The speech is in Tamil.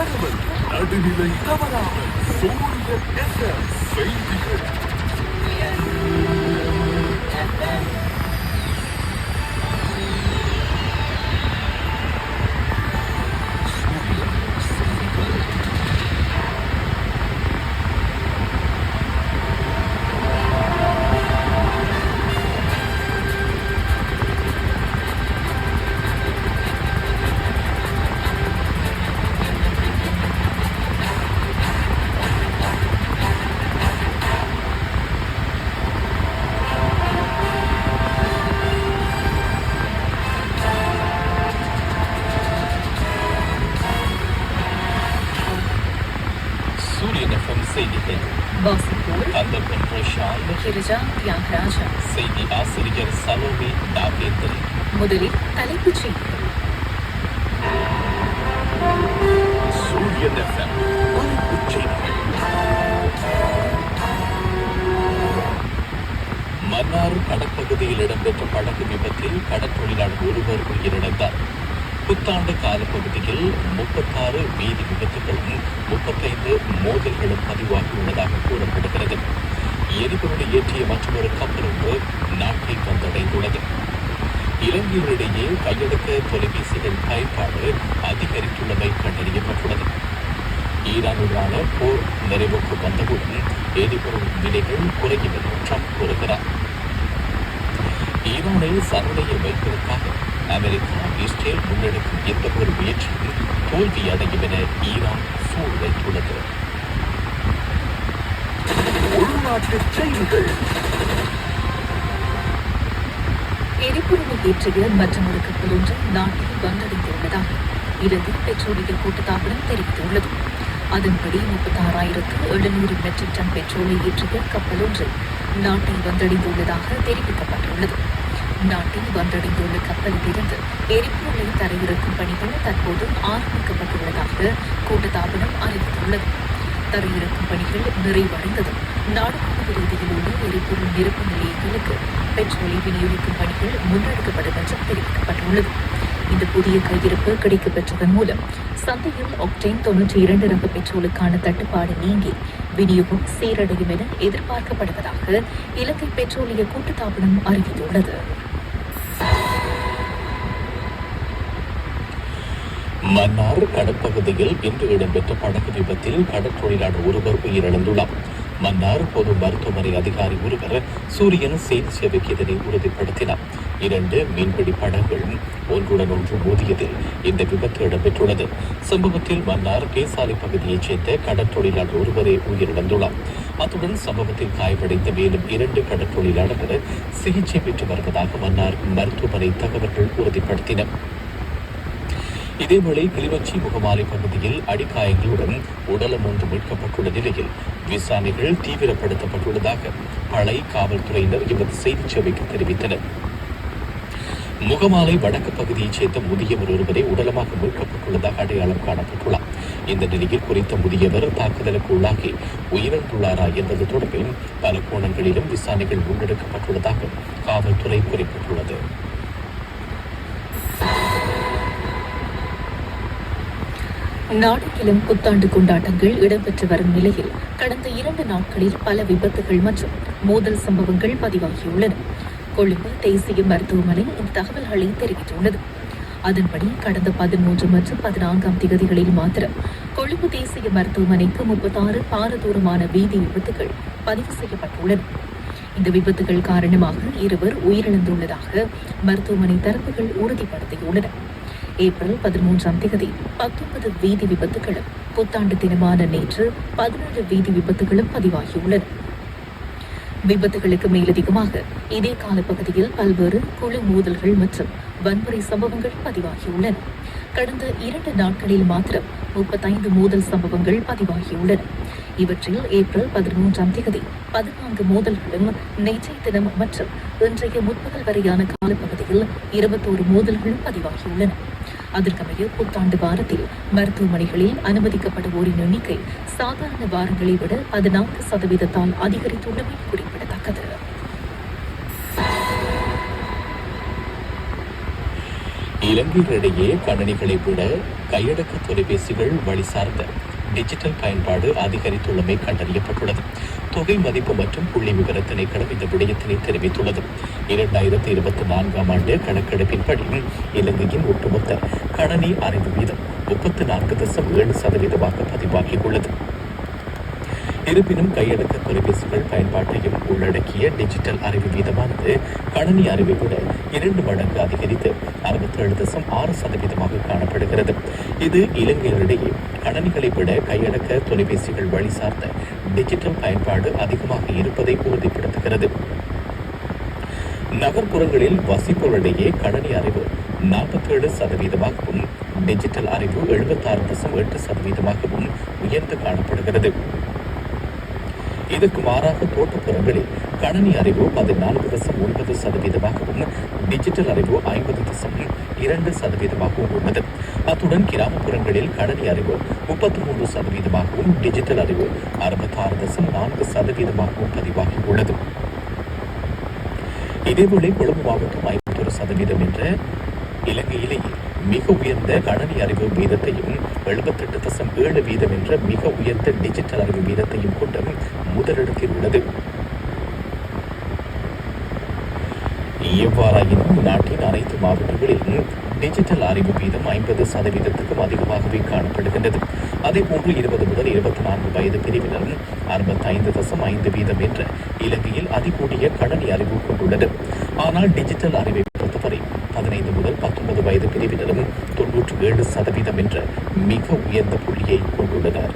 தகவல் நடுநிலை தவறாமல் சூரியன் FM செய்திகள். செய்தி ஆசிரியர் சலோமி தாவேந்தரி. முதலில் தலைப்புச் செய்திகள். சூரியன் FM தலைப்புச் செய்திகள். மன்னார் கடற்பகுதியில் இடம்பெற்ற படகு விபத்தில் கடற்தொழிலாளர் ஒருவர் உயிரிழந்தார். புத்தாண்டு காலப்பகுதியில் 36 வீதி விபத்துகளும் 35 மோதல்களும் பதிவாகியுள்ளதாக கூறப்படுகிறது. எரிபொருளை ஏற்றிய மற்றொரு கப்பல் ஒன்று நாட்டை வந்தடைந்துள்ளது. இலங்கையிடையே கையடக்க தொலைபேசிகள் பயன்பாடு அதிகரித்துள்ளமை கண்டறியப்பட்டுள்ளது. ஈரானுடனான போர் நிறைவுக்கு வந்தவுடன் எரிபொருள் விலைகள் குறையும் என ட்ரம்ப் கூறுகிறார். ஈரானை சரணடைய வைப்பதற்காக அமெரிக்கா இஸ்ரேல் முன்னெடுக்கும் எந்த ஒரு முயற்சியும் தோல்வி அடையும் என ஈரான் சூழ் வைத்துள்ளது. உள்நாட்டுச் செய்திகள். எரிபொருளை ஏற்றிய மற்றொரு கப்பல் ஒன்று நாட்டில் வந்தடைந்துள்ளதாக இலங்கை பெட்ரோலிய கூட்டுத்தாபனம் தெரிவித்துள்ளது. அதன்படி 36,700 மெட்ரிக் டன் பெட்ரோலை ஏற்றிய கப்பல் ஒன்று நாட்டில் வந்தடைந்துள்ளதாக தெரிவிக்கப்பட்டுள்ளது. நாட்டில் வந்தடைந்துள்ள கப்பலில் இருந்து எரிபொருளை தரையிறக்கும் பணிகள் தற்போது ஆரம்பிக்கப்பட்டுள்ளதாக கூட்டுத்தாபனம் அறிவித்துள்ளது. தரையிறக்கும் பணிகள் நிறைவடைந்ததும் நாடுகாண ரீதியில் உள்ள எரிபொருள் நிரப்பு நிலையங்களுக்கு பெட்ரோலை விநியோகிக்கும் பணிகள் முன்னெடுக்கப்படும் என்று தெரிவிக்கப்பட்டுள்ளது. இந்த புதிய கையிருப்பு கிடைக்கப்பெற்றதன் மூலம் சந்தையில் ஒக்டேன் 92 ரக பெட்ரோலுக்கான தட்டுப்பாடு நீங்கி விநியோகம் சீரடையும் என எதிர்பார்க்கப்படுவதாக இலங்கை பெட்ரோலிய கூட்டுத்தாபனம் அறிவித்துள்ளது. மன்னார் கடற்பகுதியில் இன்று இடம்பெற்ற படகு விபத்தில் கடற்தொழிலாளர் ஒருவர் உயிரிழந்துள்ளார். மன்னார் பொது மருத்துவமனை அதிகாரி ஒருவர் சூரியன் செய்தி சேவைக்கு இதனை உறுதிப்படுத்தினார். 2 மீன்பிடி படகுகள் ஒன்றுடன் ஒன்று மோதியதில் இந்த விபத்து இடம்பெற்றுள்ளது. சம்பவத்தில் மன்னார் கேசாலை பகுதியைச் சேர்ந்த கடற்தொழிலாளர் ஒருவரே உயிரிழந்துள்ளார். அத்துடன் சம்பவத்தில் காயமடைந்த மேலும் 2 கடற்தொழிலாளர்கள் சிகிச்சை பெற்று வருவதாக மன்னார் மருத்துவமனை தகவல்கள் உறுதிப்படுத்தின. இதேவேளை கிளிநொச்சி முகமாலை பகுதியில் அடிக்காயங்களுடன் உடலம் ஒன்று மீட்கப்பட்டுள்ள நிலையில் விசாரணைகள் தீவிரப்படுத்தப்பட்டுள்ளதாக பளை காவல்துறையினர் எமது செய்தி சேவைக்கு தெரிவித்தனர். முகமாலை வடக்கு பகுதியைச் சேர்ந்த முதியவர் ஒருவரை உடலமாக மீட்கப்பட்டுள்ளதாக அடையாளம் காணப்பட்டுள்ளார். இந்த நிலையில் குறித்த முதியவர் தாக்குதலுக்கு உள்ளாகி உயிரிழந்துள்ளாரா என்பது தொடர்பில் பல கோணங்களிலும் விசாரணைகள் முன்னெடுக்கப்பட்டுள்ளதாக காவல்துறை குறிப்பிட்டுள்ளது. நாடெங்கிலும் புத்தாண்டு கொண்டாட்டங்கள் இடம்பெற்று வரும் நிலையில் கடந்த 2 நாட்களில் பல விபத்துகள் மற்றும் மோதல் சம்பவங்கள் பதிவாகியுள்ளன. கொழும்பு தேசிய மருத்துவமனை இந்த தகவல்களை தெரிவித்துள்ளது. அதன்படி கடந்த 13 மற்றும் 14ஆம் தேதிகளில் மாத்திரம் கொழும்பு தேசிய மருத்துவமனைக்கு 36 பாரதூரமான வீதி விபத்துகள் பதிவு செய்யப்பட்டுள்ளன. இந்த விபத்துகள் காரணமாக 2 உயிரிழந்துள்ளதாக மருத்துவமனை தரப்புகள் உறுதிப்படுத்தியுள்ளன. ஏப்ரல் 13ஆம் தேதி 19 வீதி விபத்துகளும் புத்தாண்டு தினமான நேற்று 17 வீதி விபத்துகளும் பதிவாகியுள்ளன. விபத்துகளுக்கு மேலதிகமாக இதே காலப்பகுதியில் பல்வேறு குழு மோதல்கள் மற்றும் வன்முறை சம்பவங்கள் பதிவாகியுள்ளன. கடந்த 2 நாட்களில் மாத்திரம் 35 மோதல் சம்பவங்கள் பதிவாகியுள்ளன. இவற்றில் ஏப்ரல் 13ஆம் தேதி 14 மோதல்களும், நேற்றைய தினம் மற்றும் இன்றைய முற்பகல் வரையான காலப்பகுதியில் 21 மோதல்களும் பதிவாகியுள்ளன. அதற்கமைய புத்தாண்டு வாரத்தில் மருத்துவமனைகளில் அனுமதிக்கப்படுவோரின் எண்ணிக்கை சாதாரண வாரங்களை விட 14% அதிகரித்துள்ளமை குறிப்பிடத்தக்கது. இலங்கையிடையே கணனிகளை விட கையடக்க தொலைபேசிகள் வழி சார்ந்த டிஜிட்டல் பயன்பாடு அதிகரித்துள்ளமை கண்டறியப்பட்டுள்ளது. தொகை மதிப்பு மற்றும் புள்ளி விவர திணைக்களம் இந்த விடயத்தினை தெரிவித்துள்ளது. 2024 ஆண்டு கணக்கெடுப்பின்படி இலங்கையின் ஒட்டுமொத்த கணனி அறிவு வீதம் 34.7% பதிவாகியுள்ளது. இருப்பினும் கையடக்க தொலைபேசிகள் பயன்பாட்டையும் உள்ளடக்கிய டிஜிட்டல் அறிவு வீதமானது கணனி அறிவை விட 2 மடங்கு அதிகரித்து 67.6% காணப்படுகிறது. இது இலங்கையிடையே கணனிகளை விட கையடக்க தொலைபேசிகள் வழி சார்ந்த டிஜிட்டல் பயன்பாடு அதிகமாக இருப்பதை உறுதிப்படுத்துகிறது. நகர்ப்புறங்களில் வசிப்போரிடையே கணனி அறிவு 47%, டிஜிட்டல் அறிவு 76.8% உயர்ந்து காணப்படுகிறது. இதற்கு மாறாக தோட்டப்புறங்களில் கணனி அறிவு 14.9%, டிஜிட்டல் அறிவு 50.2% உள்ளது. அத்துடன் கிராமப்புறங்களில் கணனி அறிவு 33%, டிஜிட்டல் அறிவு 66.4% பதிவாகியுள்ளது. இதேவேளை கொழும்பு மாவட்டம் 51% என்ற இலங்கையிலேயே மிக உயர்ந்த கணனி அறிவு வீதத்தையும் 78.7% என்ற மிக உயர்ந்த டிஜிட்டல் அறிவு வீதத்தையும் கொண்டு முதலிடத்தில் உள்ளது. எவ்வாறாயினும் நாட்டின் அனைத்து மாவட்டங்களிலும் டிஜிட்டல் அறிவு வீதம் 50%க்கும் அதிகமாகவே காணப்படுகின்றது. அதேபோன்று 20 முதல் 24 வயது பிரிவினரும் 65.5% என்ற இலங்கையில் அதிகூடிய கணனி அறிவு கொண்டுள்ளது. ஆனால் டிஜிட்டல் அறிவை பொறுத்தவரை 15 முதல் 19 வயது பிரிவினரும் 97% என்ற மிக உயர்ந்த புள்ளியை கொண்டுள்ளனர்.